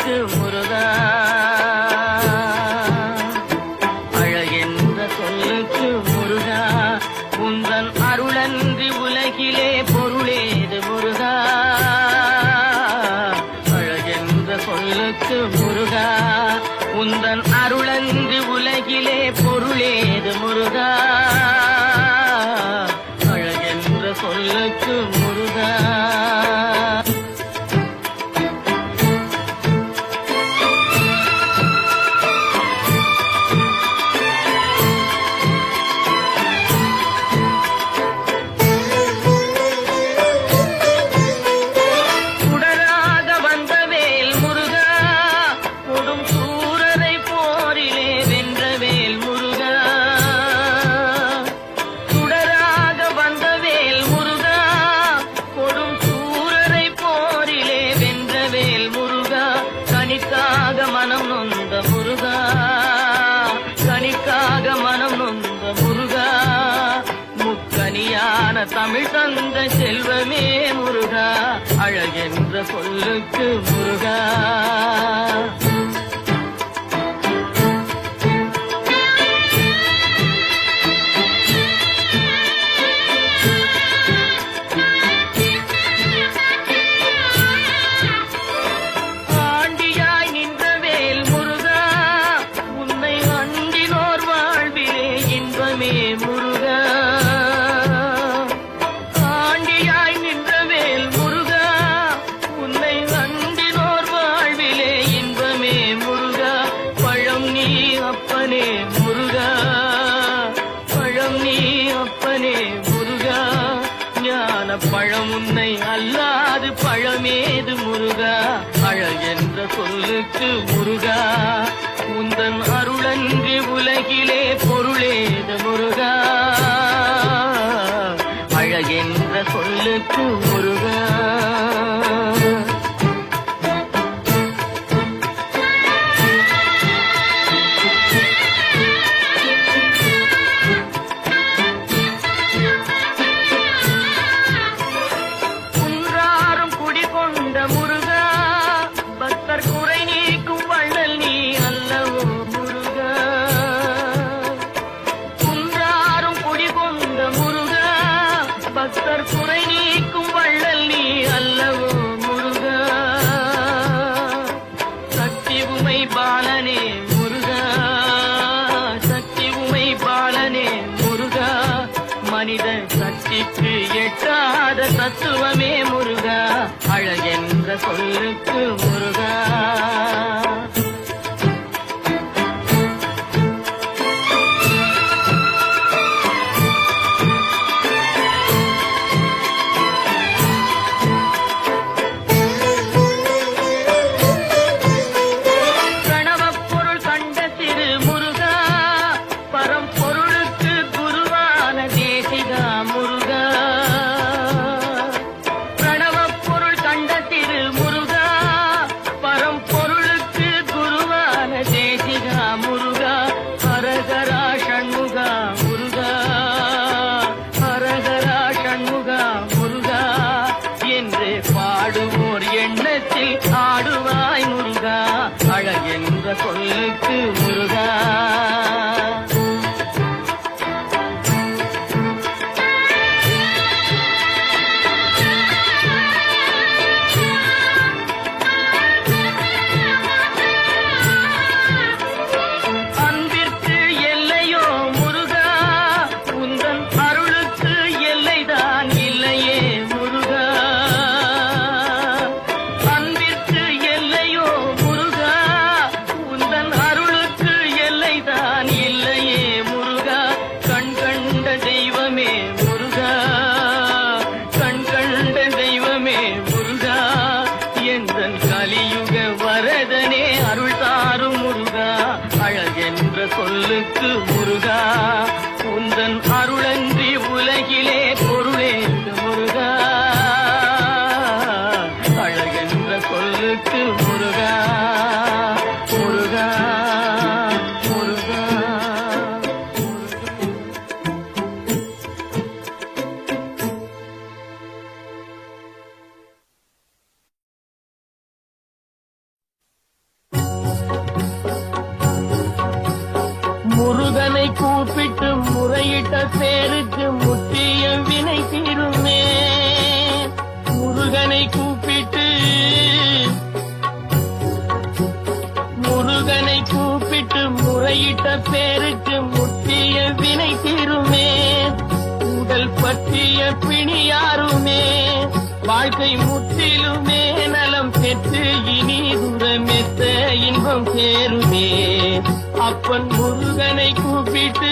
சொல்லுக்கு முருகா, அழகென்ற சொல்லுக்கு முருகா, உந்தன் அருளன்றி உலகிலே பொருளேது முருகா, அழகென்ற சொல்லுக்கு முருகா, உந்தன் அருளன்றி உலகிலே பொருளேது முருகா, அழகென்ற சொல்லுக்கு முருகா. கனிக்காக மனம் நொந்த முருகா, கனிக்காக மனம் நொந்த முருகா, முக்கனியான தமிழ் தந்த செல்வமே முருகா, அழகென்ற சொல்லுக்கு முருகா. முருகா, ஆண்டியாய் நின்றவேல் முருகா, உன்னை அண்டினோர் வாழ்விலே இன்பமே முருகா, பழம் நீ அப்பனே முருகா, பழம் நீ அப்பனே முருகா, ஞான பழம் உன்னை அல்லாது பழமேது முருகா, அழகென்ற சொல்லுக்கு முருகா, உந்தன் அருளன்றி உலகிலே பொருளேது முருகா, அழகென்ற சொல்லுக்கு முருகா. குன்றாரும் குடிகொண்ட முருகா, பக்தர் குறை நீக்கும் வள்ளல் நீ அல்லவோ முருகா, குன்றாரும் குடிகொண்ட முருகா, பக்தர் குறை நீக்கும் வள்ளல் நீ அல்லவோ முருகா, சக்தி உமை பாலனே முருகா, சக்தி உமை பாலனே முருகா, மனித சக்திக்கு எட்டாத தத்துவமே முருகா, அழகென்ற சொல்லுக்கு முருகா. பிரணவப்பொருள் கண்ட திரு முருகா, பரம்பொருளுக்கு குருவான தேசிகா முருகா, பிரணவப்பொருள் கண்ட திரு முருகா, பரம்பொருளுக்கு குருவான தேசிகா முருகா, ஹரஹரா ஷண்முகா முருகா, ஹரஹரா ஷண்முகா முருகா என்று பாடுவோர் எண்ணத்தில் ஆடுவாய் முருகா, அழகென்ற சொல்லுக்கு முருகா. அன்பிற்கு எல்லையோ முருகா, உந்தன் அருளுக்கு எல்லைதான் இல்லையே முருகா, அன்பிற்கு எல்லையோ முருகா, உந்தன் அருளுக்கு எல்லைதான் இல்லையே முருகா, கண் கண்ட தெய்வமே முருகா, கண் கண்ட தெய்வமே முருகா, எந்தன் கலியுக வரதனே அருள் தாரும் முருகா, அழகென்ற சொல்லுக்கு முருகா, உந்தன் அருளன்றி உலகிலே பொருளேது முருகா, அழகென்ற சொல்லுக்கு முருகா, முருகா, முருகா, முருகனை கூப்பிட்டு முறையிட்ட பேருக்கு முற்றிய வினை தீருமே. முருகனை கூப்பிட்டு முறையிட்ட பேருக்கு முற்றிய வினை தீருமே. உடல் பற்றிய பிணியாருமே வாழ்க்கை முற்றிலுமே நலம் பெற்று இனி துரமெத்த இன்பம் சேருமே. அப்பன் முருகனை கூப்பிட்டு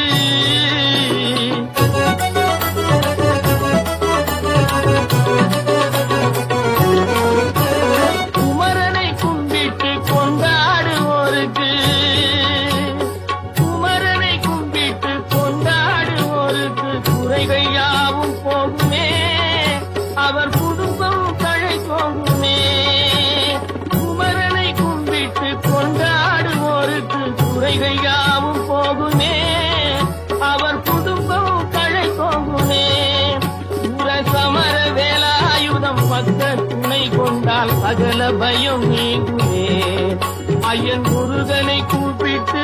குமரனை கும்பிட்டு கொண்டாடுவோருக்கு குறைகள் யாவும் போகுமே. அவர் குடும்பம் தழை போகுமே. குமரனை கும்பிட்டு கொண்டாடுவோருக்கு குறைகள் யாவும் போகுமே. அவர் குடும்பம் தழை போகுமே. சமர வேலாயுதம் பக்க துணை கொண்டால் சகல பயம் நீங்குமே. ஐயன் முருகனை கூப்பிட்டு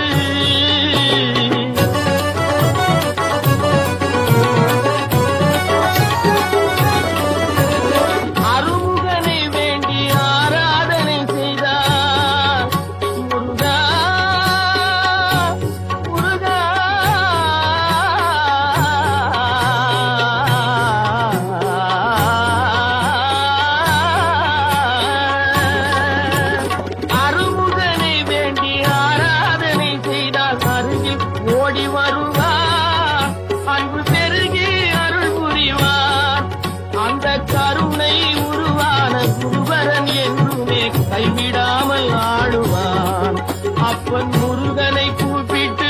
கைவிடாமல் ஆடுவான். அப்பன் முருகனை கூப்பிட்டு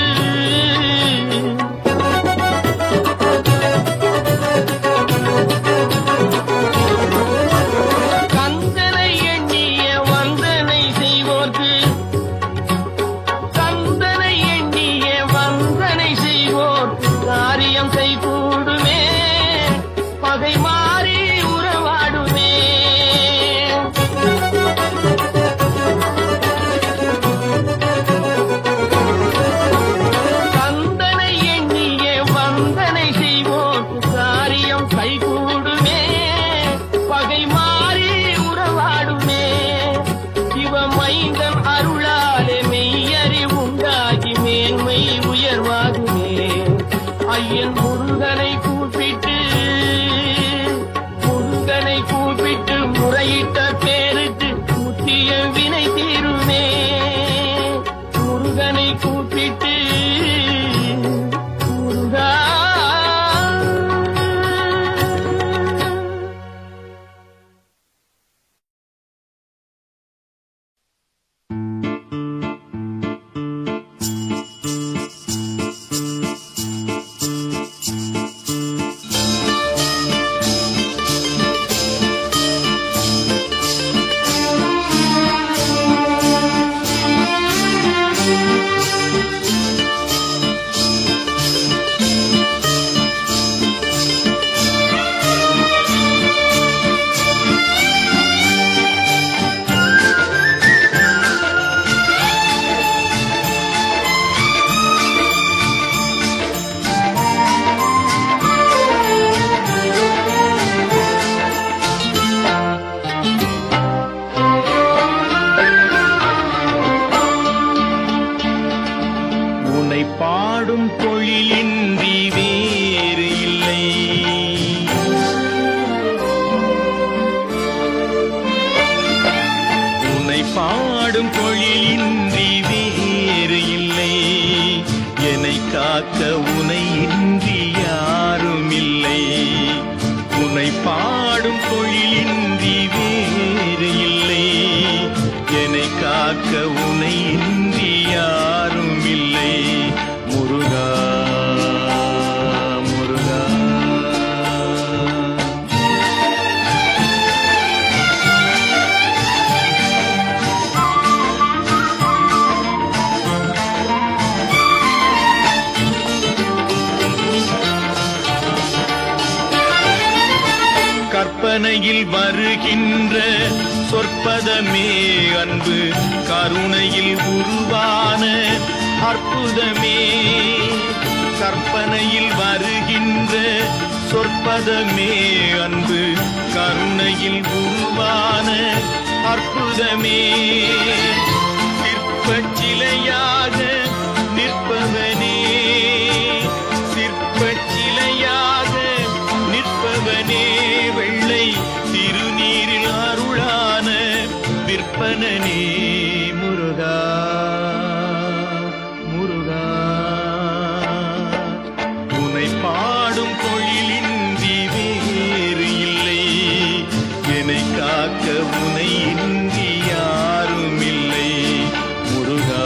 கந்தனை எண்ணிய வந்தனை செய்வோர்க்கு காரியம் கைகூடுமே. பகை மாறி உறவாடுமே. ஐயன் முருகனை கூப்பிட்டு முறையிட்ட பேருக்கு முற்றிய வினை தீருமே. முருகனை கூப்பிட்டு முருகா பாடும் தொழிலின்றி வேறு இல்லை. உன்னை பாடும் தொழிலின்றி வேறு இல்லை. என்னை காக்க உனை இன்றி யாரும் இல்லை. உன்னை பாடும் தொழிலின்றி வேறு இல்லை. என்னை காக்க உனை இன்றி யாரும் இல்லை. முருகா முருகா கற்பனையில் வருகின்ற சொற்பதமே அன்பு. கருணையில் உருவான அற்புதமே, கற்பனையில் வருகின்ற சொற்பதமே, அன்பு கருணையில் உருவான அற்புதமே, சிற்பச் சிலையாக நிற்பவனே, சிற்பச் சிலையாக நிற்பவனே, வெள்ளை திருநீரில் அருளான விற்பனனே, முருகா முருகா. உனை பாடும் பொழிலின்றி வேறு இல்லை, என்னை காக்க உனை இன்றி யாரும் இல்லை, முருகா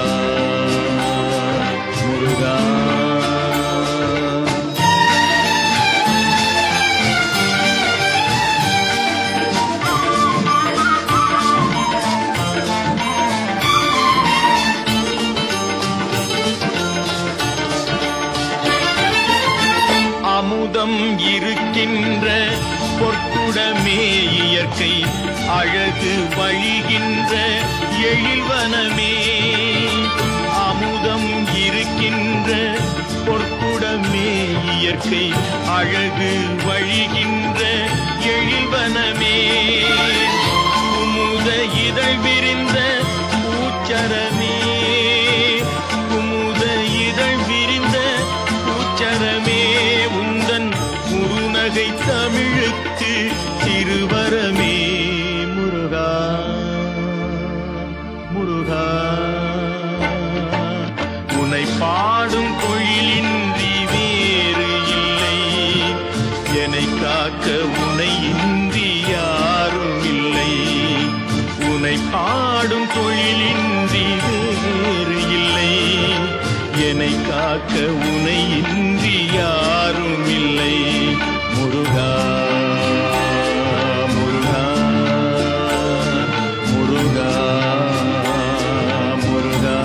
முருகா. அமுதம் இருக்கின்ற பொற்குடமே, இயற்கை அழகு வழிகின்ற எழில்வனமே, அமுதம் இருக்கின்ற பொற்குடமே, இயற்கை அழகு வழிகின்ற எழில்வனமே, குமுத இதழ் விரிந்த பூச்சரமே, குமுத இதழ் விரிந்த பூச்சரமே, உந்தன் குறுநகை தமிழுக்கு திருவரமே, முருகா முருகா. உனை பாடும் பொழிலின்றி வேறு இல்லை, என்னை காக்க உனை இன்றி யாரும் இல்லை, உனை பாடும் பொழிலின்றி வேறு இல்லை, என்னை காக்க உனை இன்றி யாரும் இல்லை, முருகா முருகா முருகா முருகா.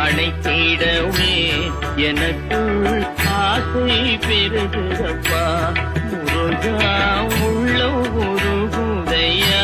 அணைத்திடவே எனக்குள் ஆசை பெருகுதப்பா, முருகா உள்ள உருகுதையா.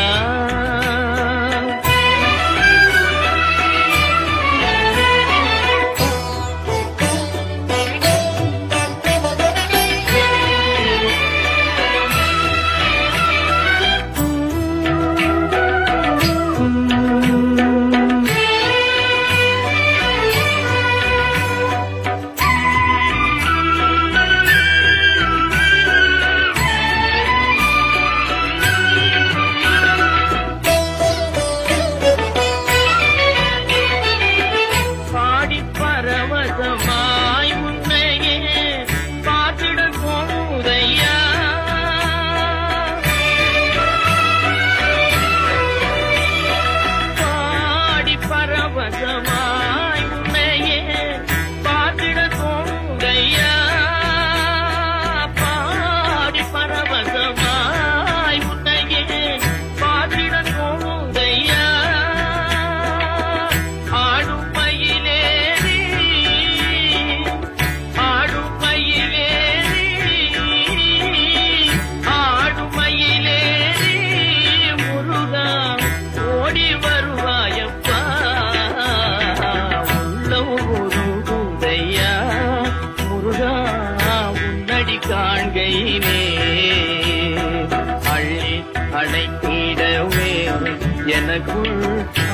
எனக்குள்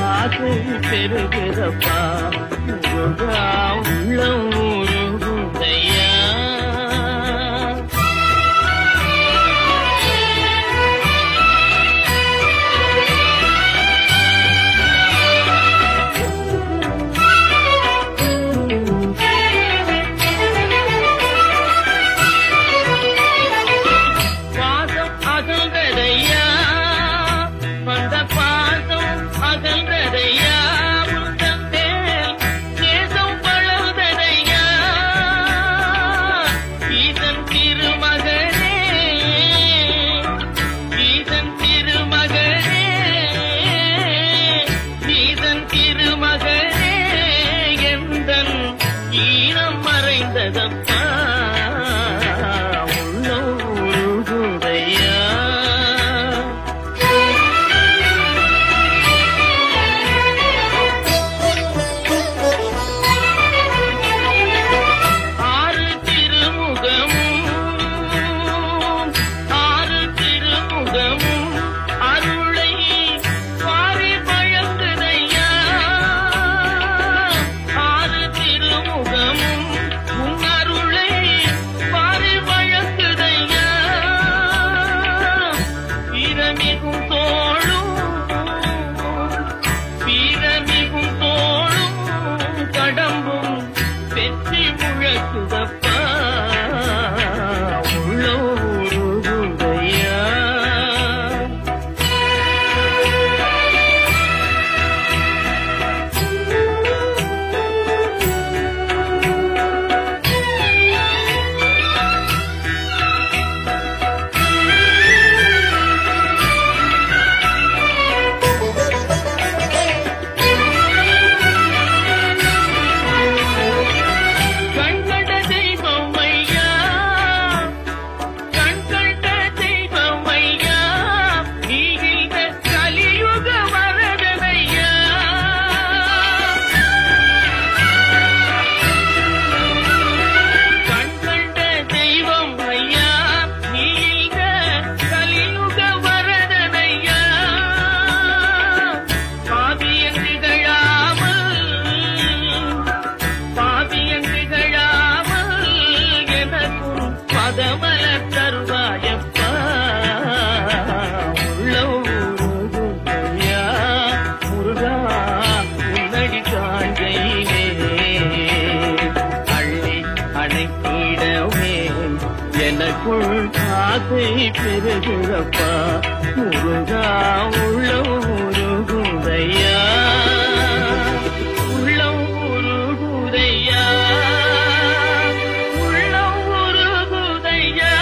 ஆசை பெருகிறப்பா முருகா உள்ளம் உருகுதையா ஆசை பெருகிறப்பா முருகா உள்ளம் உருகுதையா உள்ளம் உருகுதையா உள்ளம் உருகுதையா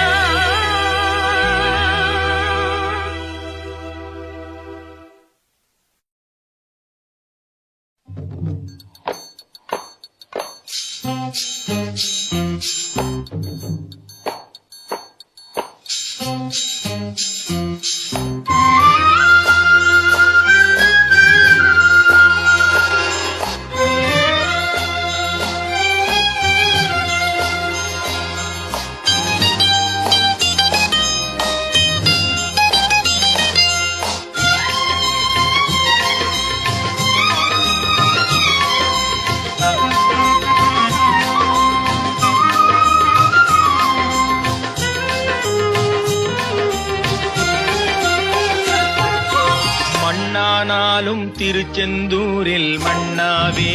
திருச்செந்தூரில் மண்ணாவே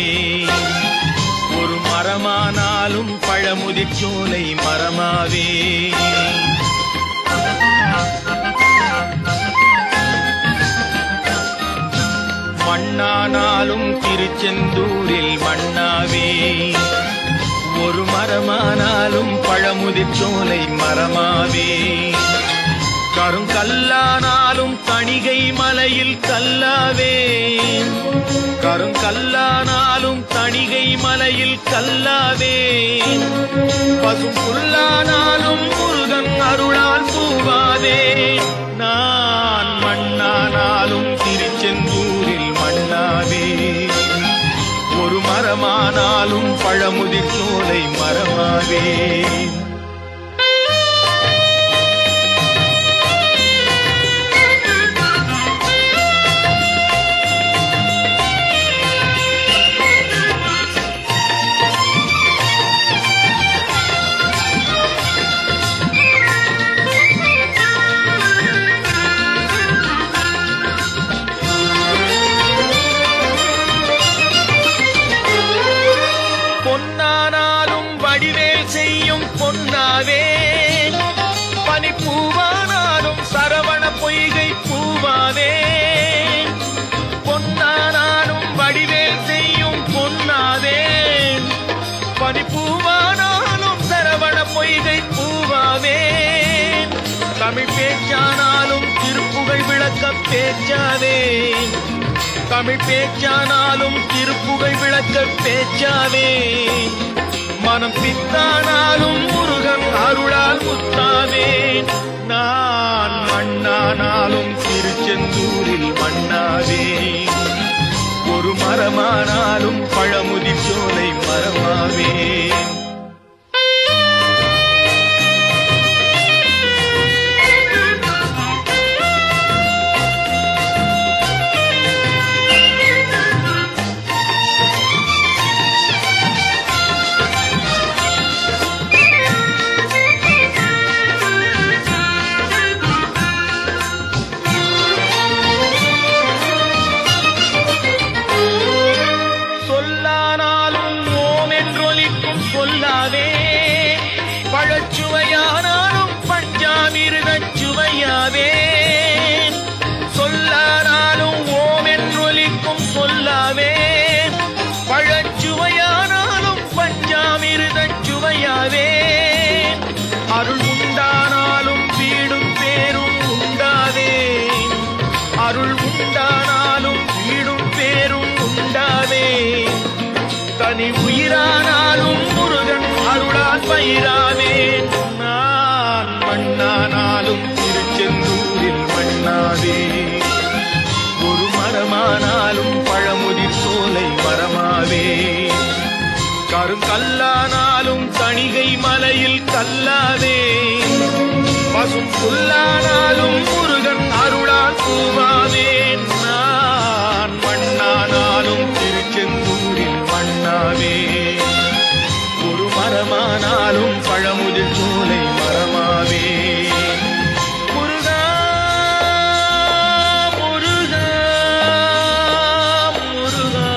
ஒரு மரமானாலும் பழமுதிர்ச்சோலை மரமாவே மண்ணானாலும் திருச்செந்தூரில் மண்ணாவே ஒரு மரமானாலும் பழமுதிர்ச்சோலை மரமாவே கருங்கல்லானாலும் தணிகை மலையில் கல்லாவே கருங்கல்லானாலும் தணிகை மலையில் கல்லாவே பசும் புல்லானாலும் முருகன் அருளால் பூவாவே நான் மண்ணானாலும் திருச்செந்தூரில் மண்ணாவே ஒரு மரமானாலும் பழமுதிர்ச்சோலை மரமாவே பொன்னாவேன். பனிப்பூவானாலும் சரவண பொய்கை பூவாவேன். பொன்னானாலும் வடிவேல் செய்யும் பொன்னாவேன். பனிப்பூவானாலும் சரவண பொய்கை பூவாவேன். தமிழ் பேச்சானாலும் திருப்புகழ் விளக்க பேச்சாவேன். தமிழ் பேச்சானாலும் திருப்புகழ் விளக்க பேச்சாவேன். மனம் பித்தானாலும் முருகன் அருளால் முத்தாவேன். நான் மண்ணானாலும் திருச்செந்தூரில் மண்ணாவேன். ஒரு மரமானாலும் பழமுதிர் சோலை மரமாவேன். பழச்சுவையானாலும் பஞ்சாமிருதச் சுவையாவேன். சொல்லானாலும் ஓம் என்றொலிக்கும் சொல்லாவேன். பழச்சுவையானாலும் பஞ்சாமிருதச் சுவையாவேன். அருள் உண்டானாலும் வீடும் பேரும் உண்டாவேன். அருள் உண்டானாலும் வீடும் பேரும் உண்டாவேன். தனி உயிரானாலும் முருகன் அருளால் பயிராவேன். நான் மண்ணானாலும் திருச்செந்தூரில் மண்ணாவேன். ஒரு மரமானாலும் பழமுதிர் சோலை மரமாவேன். கருங்கல்லானாலும் தணிகை மலையில் கல்லாவேன். பசும் புல்லானாலும் முருகன் அருளால் பூவாவேன். நான் மண்ணானாலும் திருச்செந்தூரில் மண்ணாவேன். ஒரு மரமானாலும் பழமுதிர் சோலை மரமாவேன். முருகா முருகா முருகா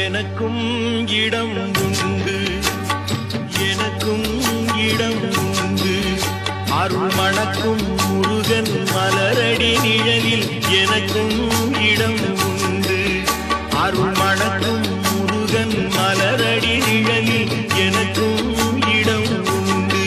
எனக்கும் இடம் உண்டு, எனக்கும் இடம் உண்டு. அருள் மணக்கும் முருகன் மலரடி நிழலில் எனக்கும் இடம் உண்டு. அருள் மணக்கும் முருகன் மலரடி நிழலில் எனக்கும் இடம் உண்டு.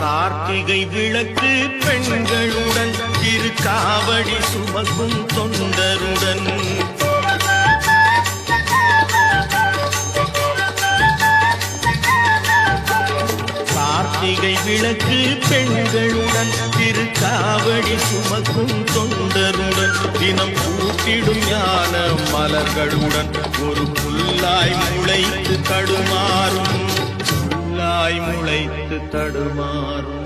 கார்த்திகை விளக்கு பெண்களுடன் திருக்காவடி சுமக்கும் தொண்டருடன் கார்த்திகை விளக்கு பெண்களுடன் திருக்காவடி சுமக்கும் தொண்டருடன் தினம் கூட்டிடும் ஞான மலர்களுடன் ஒரு புல்லாய் முளைத்து தடுமாறும், புல்லாய் முளைத்து தடுமாறும்.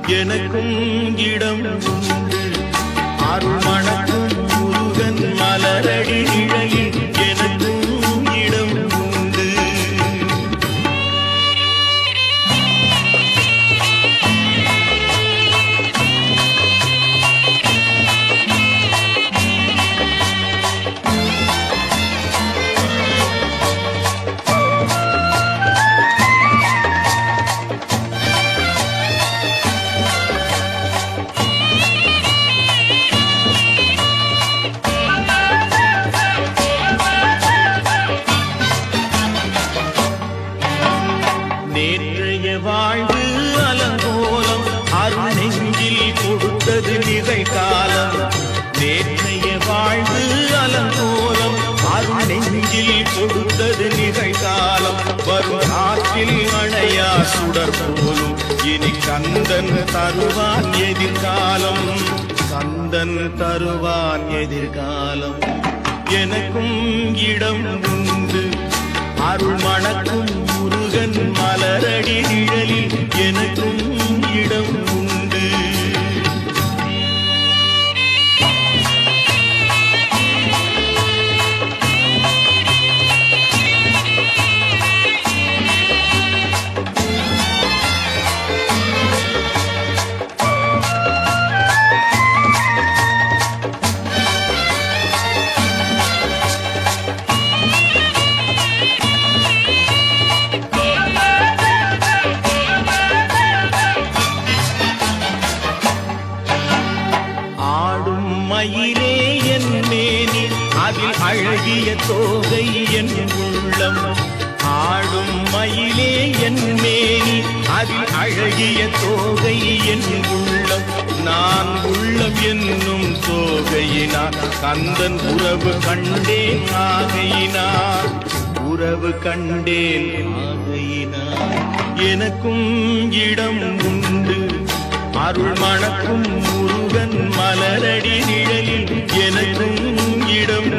எனக்கும் இடம் உண்டு. அருள்மணக்கும் முருகன் மலரடி நிழலில் எனக்கும் இடம் உண்டு. நேற்றைய வாழ்வு அலங்கோலம் அருள் நெஞ்சில் கொடுத்தது நிகழ்காலம். நேற்றைய வாழ்வு அலங்கோலம் அருள் நெஞ்சில் கொடுத்தது நிகழ்காலம். வரும் காற்றில் அணையா சுடர் போலும் இனி கந்தன் தருவான் எதிர்காலம். கந்தன் தருவான் எதிர்காலம். எனக்கும் இடம் உண்டு. அருள் மணக்கும் முருகன் மலரடி நிழலில் எனக்கும் இடம் உண்டு. ஆடும் மயிலே என் மேனி அதில் அழகிய தோகை என் உள்ளம். ஆடும் மயிலே என் மேனி அதில் அழகிய தோகை என் உள்ளம். நான் உள்ளம் என்னும் தோகையினார் கந்தன் உறவு கண்டேன் ஆகையினார். உறவு கண்டேன் ஆகையினார். எனக்கும் இடம் உண்டு. அருள் மணக்கும் முருகன் மலரடி நிழலில் எனக்கும் இடம்